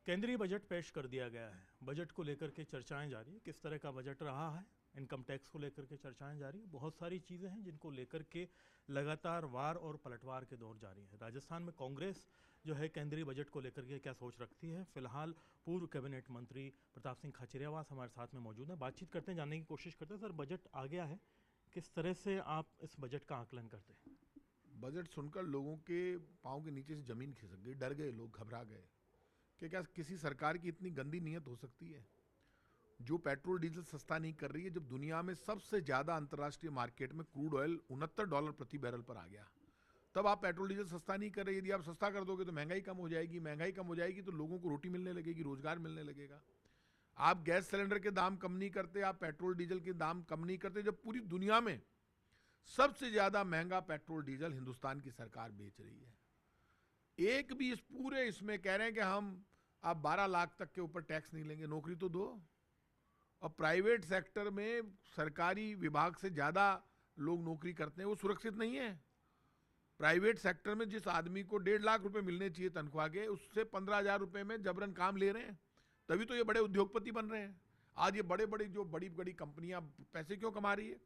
केंद्रीय बजट पेश कर दिया गया है। बजट को लेकर के चर्चाएं जारी है, किस तरह का बजट रहा है। इनकम टैक्स को लेकर के चर्चाएं जारी है। बहुत सारी चीज़ें हैं जिनको लेकर के लगातार वार और पलटवार के दौर जारी है। राजस्थान में कांग्रेस जो है केंद्रीय बजट को लेकर के क्या सोच रखती है, फिलहाल पूर्व कैबिनेट मंत्री प्रताप सिंह खाचरियावास हमारे साथ में मौजूद हैं। बातचीत करते हैं, जानने की कोशिश करते हैं। सर, बजट आ गया है, किस तरह से आप इस बजट का आकलन करते हैं? बजट सुनकर लोगों के पाँव के नीचे से जमीन खिसक गई, डर गए लोग, घबरा गए कि क्या किसी सरकार की इतनी गंदी नीयत हो सकती है जो पेट्रोल डीजल सस्ता नहीं कर रही है, जब दुनिया में सबसे ज्यादा अंतर्राष्ट्रीय मार्केट में क्रूड ऑयल $69 प्रति बैरल पर आ गया। तब आप पेट्रोल डीजल सस्ता नहीं कर रहे। यदि आप सस्ता कर दोगे तो महंगाई कम हो जाएगी, महंगाई कम हो जाएगी तो लोगों को रोटी मिलने लगेगी, रोजगार मिलने लगेगा। आप गैस सिलेंडर के दाम कम नहीं करते, आप पेट्रोल डीजल के दाम कम नहीं करते, जब पूरी दुनिया में सबसे ज्यादा महंगा पेट्रोल डीजल हिंदुस्तान की सरकार बेच रही है। एक भी इस पूरे इसमें कह रहे हैं कि हम आप 12 लाख तक के ऊपर टैक्स नहीं लेंगे, नौकरी तो दो। और प्राइवेट सेक्टर में सरकारी विभाग से ज्यादा लोग नौकरी करते हैं, वो सुरक्षित नहीं है। प्राइवेट सेक्टर में जिस आदमी को 1.5 लाख रुपए मिलने चाहिए तनख्वाह के, उससे 15,000 रुपए में जबरन काम ले रहे हैं। तभी तो ये बड़े उद्योगपति बन रहे हैं। आज ये बड़े बड़े जो बड़ी बड़ी कंपनियां पैसे क्यों कमा रही है?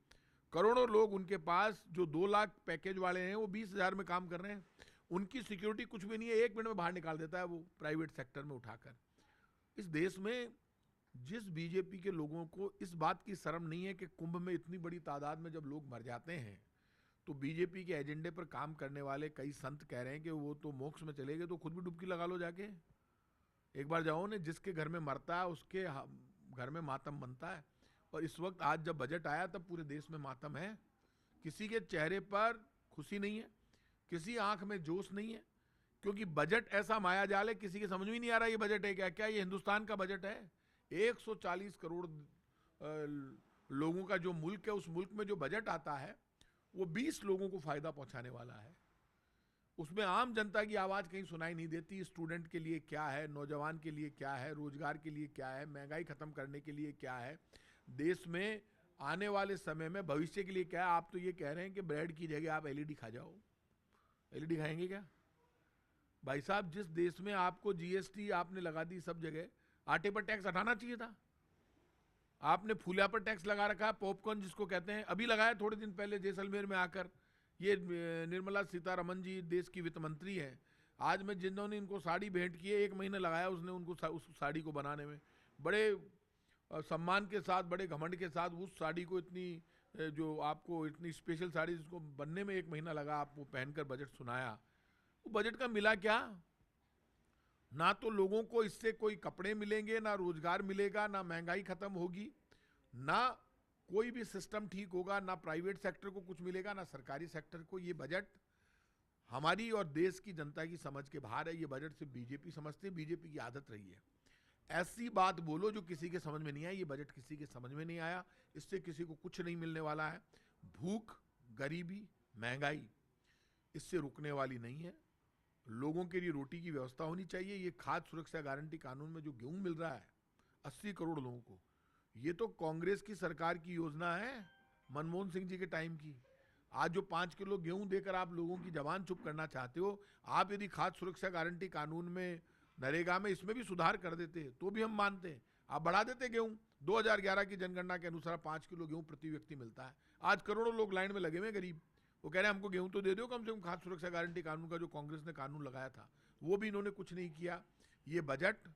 करोड़ों लोग उनके पास जो 2 लाख पैकेज वाले हैं वो 20,000 में काम कर रहे हैं। उनकी सिक्योरिटी कुछ भी नहीं है, 1 मिनट में बाहर निकाल देता है वो प्राइवेट सेक्टर में उठाकर। इस देश में जिस बीजेपी के लोगों को इस बात की शर्म नहीं है कि कुंभ में इतनी बड़ी तादाद में जब लोग मर जाते हैं तो बीजेपी के एजेंडे पर काम करने वाले कई संत कह रहे हैं कि वो तो मोक्ष में चले गए, तो खुद भी डुबकी लगा लो जाके। एक बार जाओ ने, जिसके घर में मरता है उसके घर में मातम बनता है। और इस वक्त आज जब बजट आया तब पूरे देश में मातम है। किसी के चेहरे पर खुशी नहीं है, किसी आंख में जोश नहीं है, क्योंकि बजट ऐसा मायाजाल है, किसी के समझ में नहीं आ रहा ये बजट है क्या। क्या ये हिंदुस्तान का बजट है? 140 करोड़ लोगों का जो मुल्क है, उस मुल्क में जो बजट आता है वो 20 लोगों को फायदा पहुंचाने वाला है। उसमें आम जनता की आवाज कहीं सुनाई नहीं देती। स्टूडेंट के लिए क्या है, नौजवान के लिए क्या है, रोजगार के लिए क्या है, महंगाई खत्म करने के लिए क्या है, देश में आने वाले समय में भविष्य के लिए क्या है। आप तो ये कह रहे हैं कि ब्रेड की जगह आप एलईडी खा जाओ। एलईडी खाएंगे क्या भाई साहब? जिस देश में आपको जीएसटी आपने लगा दी सब जगह, आटे पर टैक्स हटाना चाहिए था। आपने फूलिया पर टैक्स लगा रखा है, पॉपकॉर्न जिसको कहते हैं, अभी लगाया थोड़े दिन पहले जैसलमेर में आकर। ये निर्मला सीतारमन जी देश की वित्त मंत्री हैं। आज में जिन्होंने इनको साड़ी भेंट की है, 1 महीना लगाया उसने उनको उस साड़ी को बनाने में। बड़े सम्मान के साथ, बड़े घमंड के साथ उस साड़ी को, इतनी जो आपको इतनी स्पेशल साड़ी जिसको बनने में 1 महीना लगा, आप वो पहनकर बजट सुनाया। वो बजट का मिला क्या? ना तो लोगों को इससे कोई कपड़े मिलेंगे, ना रोजगार मिलेगा, ना महंगाई खत्म होगी, ना कोई भी सिस्टम ठीक होगा, ना प्राइवेट सेक्टर को कुछ मिलेगा, ना सरकारी सेक्टर को। ये बजट हमारी और देश की जनता की समझ के बाहर है। ये बजट सिर्फ बीजेपी समझती है, बीजेपी की आदत रही है। ऐसी बात बोलो जो किसी के समझ में नहीं आई। ये बजट किसी के समझ में नहीं आया। इससे किसी को कुछ नहीं मिलने वाला है। भूख, गरीबी, महंगाई इससे रुकने वाली नहीं है। लोगों के लिए रोटी की व्यवस्था होनी चाहिए। ये खाद्य सुरक्षा गारंटी कानून में जो गेहूं मिल रहा है 80 करोड़ लोगों को, ये तो कांग्रेस की सरकार की योजना है, मनमोहन सिंह जी के टाइम की। आज जो 5 किलो गेहूं देकर आप लोगों की जवान चुप करना चाहते हो, आप यदि खाद्य सुरक्षा गारंटी कानून में, नरेगा में इसमें भी सुधार कर देते तो भी हम मानते हैं। आप बढ़ा देते गेहूं। 2011 की जनगणना के अनुसार 5 किलो गेहूं प्रति व्यक्ति मिलता है। आज करोड़ों लोग लाइन में लगे हुए गरीब, वो कह रहे हैं हमको गेहूं तो दे दो कम से कम। खाद्य सुरक्षा गारंटी कानून का जो कांग्रेस ने कानून लगाया था वो भी इन्होंने कुछ नहीं किया। ये बजट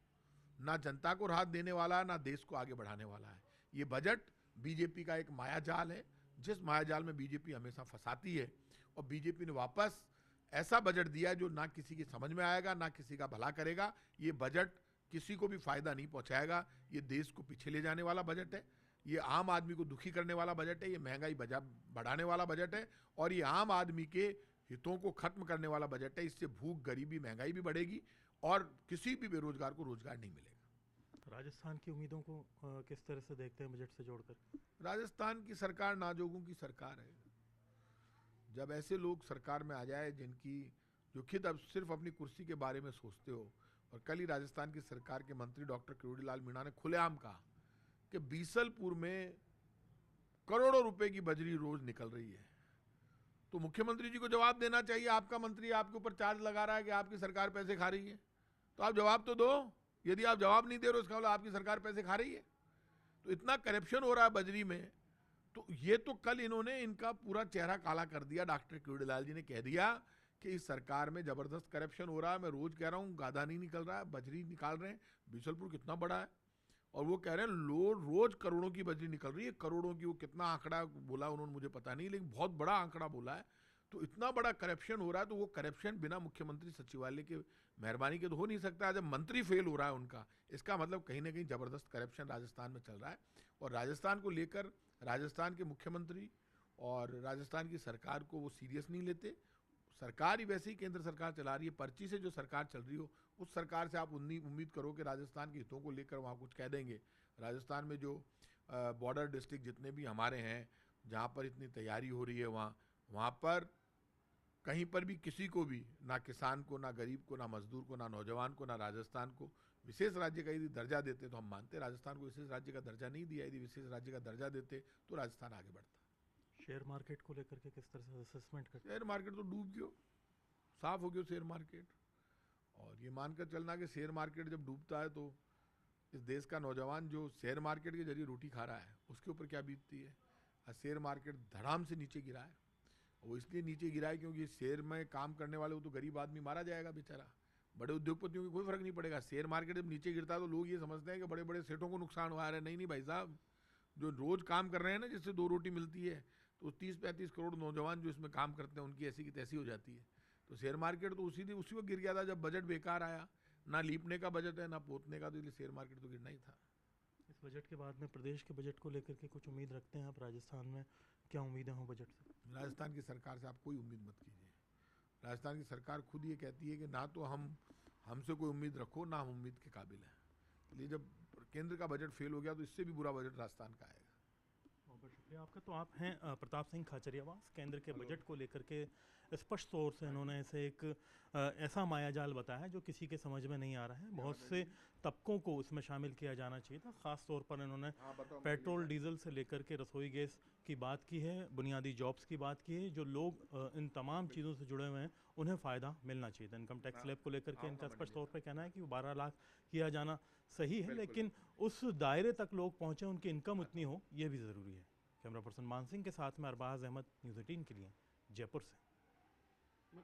ना जनता को राहत देने वाला, ना देश को आगे बढ़ाने वाला है। ये बजट बीजेपी का एक मायाजाल है, जिस मायाजाल में बीजेपी हमेशा फंसाती है। और बीजेपी ने वापस ऐसा बजट दिया जो ना किसी की समझ में आएगा, ना किसी का भला करेगा। ये बजट किसी को भी फायदा नहीं पहुंचाएगा। ये देश को पीछे ले जाने वाला बजट है। ये आम आदमी को दुखी करने वाला बजट है। ये महंगाई बढ़ाने वाला बजट है। और ये आम आदमी के हितों को खत्म करने वाला बजट है। इससे भूख, गरीबी, महंगाई भी बढ़ेगी और किसी भी बेरोजगार को रोजगार नहीं मिलेगा। राजस्थान की उम्मीदों को किस तरह से देखते हैं बजट से जोड़कर? राजस्थान की सरकार नाजोगों की सरकार है। जब ऐसे लोग सरकार में आ जाए जिनकी जो खुद अब सिर्फ अपनी कुर्सी के बारे में सोचते हो। और कल ही राजस्थान की सरकार के मंत्री डॉक्टर किरोड़ीलाल मीणा ने खुलेआम कहा कि बीसलपुर में करोड़ों रुपए की बजरी रोज निकल रही है। तो मुख्यमंत्री जी को जवाब देना चाहिए। आपका मंत्री आपके ऊपर चार्ज लगा रहा है कि आपकी सरकार पैसे खा रही है, तो आप जवाब तो दो। यदि आप जवाब नहीं दे रहे हो इसका मतलब आपकी सरकार पैसे खा रही है। तो इतना करप्शन हो रहा है बजरी में। तो ये तो कल इन्होंने इनका पूरा चेहरा काला कर दिया। डॉक्टर किरोड़ीलाल जी ने कह दिया कि इस सरकार में जबरदस्त करप्शन हो रहा है। मैं रोज कह रहा हूँ गादा नहीं निकल रहा है, बजरी निकाल रहे हैं। बीसलपुर कितना बड़ा है, और वो कह रहे हैं रोज करोड़ों की बजरी निकल रही है। करोड़ों की, वो कितना आंकड़ा बोला उन्होंने मुझे पता नहीं, लेकिन बहुत बड़ा आंकड़ा बोला है। तो इतना बड़ा करप्शन हो रहा है, तो वो करप्शन बिना मुख्यमंत्री सचिवालय के मेहरबानी के तो हो नहीं सकता। जब मंत्री फेल हो रहा है उनका, इसका मतलब कहीं ना कहीं जबरदस्त करप्शन राजस्थान में चल रहा है। और राजस्थान को लेकर राजस्थान के मुख्यमंत्री और राजस्थान की सरकार को वो सीरियस नहीं लेते। सरकार ही वैसे ही केंद्र सरकार चला रही है, पर्ची से जो सरकार चल रही हो, उस सरकार से आप उम्मीद करो कि राजस्थान के हितों को लेकर वहाँ कुछ कह देंगे। राजस्थान में जो बॉर्डर डिस्ट्रिक्ट जितने भी हमारे हैं, जहाँ पर इतनी तैयारी हो रही है, वहाँ पर कहीं पर भी किसी को भी, ना किसान को, ना गरीब को, ना मजदूर को, ना नौजवान को, ना राजस्थान को विशेष राज्य का यदि दर्जा देते तो हम मानते। राजस्थान को विशेष राज्य का दर्जा नहीं दिया। यदि विशेष राज्य का दर्जा देते तो राजस्थान आगे बढ़ता। शेयर मार्केट को लेकर के किस तरह से असेसमेंट करते? शेयर मार्केट तो डूब गयो, साफ हो गयो शेयर मार्केट। और ये मानकर चलना कि शेयर मार्केट जब डूबता है तो इस देश का नौजवान जो शेयर मार्केट के जरिए रोटी खा रहा है उसके ऊपर क्या बीतती है। आज शेयर मार्केट धड़ाम से नीचे गिरा है। वो इसलिए नीचे गिरा है क्योंकि शेयर में काम करने वाले वो तो गरीब आदमी मारा जाएगा बेचारा। बड़े उद्योगपतियों को कोई फर्क नहीं पड़ेगा। शेयर मार्केट जब नीचे गिरता है तो लोग ये समझते हैं कि बड़े बड़े सेठों को नुकसान हुआ है। नहीं भाई साहब, जो रोज काम कर रहे हैं ना, जिससे 2 रोटी मिलती है, तो 30-35 करोड़ नौजवान जो इसमें काम करते हैं उनकी ऐसी की तैसी हो जाती है। तो शेयर मार्केट तो उसी वक्त गिर गया था जब बजट बेकार आया। ना लीपने का बजट है, ना पोतने का, तो इसलिए शेयर मार्केट तो गिरना ही था। इस बजट के बाद में प्रदेश के बजट को लेकर के कुछ उम्मीद रखते हैं आप? राजस्थान में क्या उम्मीदें हों बजट से? राजस्थान की सरकार से आप कोई उम्मीद मत कीजिए। राजस्थान की सरकार खुद ये कहती है कि ना तो हमसे कोई उम्मीद रखो, ना हम उम्मीद के काबिल हैं। इसलिए जब केंद्र का बजट फेल हो गया तो इससे भी बुरा बजट राजस्थान का आएगा। बहुत शुक्रिया आपका। तो आप हैं प्रताप सिंह खाचरियावास। केंद्र के बजट को लेकर के स्पष्ट तौर से इन्होंने इसे एक ऐसा मायाजाल बताया जो किसी के समझ में नहीं आ रहा है। बहुत से तबकों को इसमें शामिल किया जाना चाहिए था। ख़ास तौर पर इन्होंने पेट्रोल डीजल से लेकर के रसोई गैस की बात की है, बुनियादी जॉब्स की बात की है। जो लोग इन तमाम चीज़ों से जुड़े हुए हैं उन्हें फ़ायदा मिलना चाहिए था। इनकम टैक्स स्लैब को लेकर के इनका स्पष्ट तौर पर कहना है कि वो 12 लाख किया जाना सही है, लेकिन उस दायरे तक लोग पहुँचे, उनकी इनकम उतनी हो, ये भी ज़रूरी है। कैमरा पर्सन मान सिंह के साथ में अरबाज अहमद, न्यूज़ 18 के लिए जयपुर से।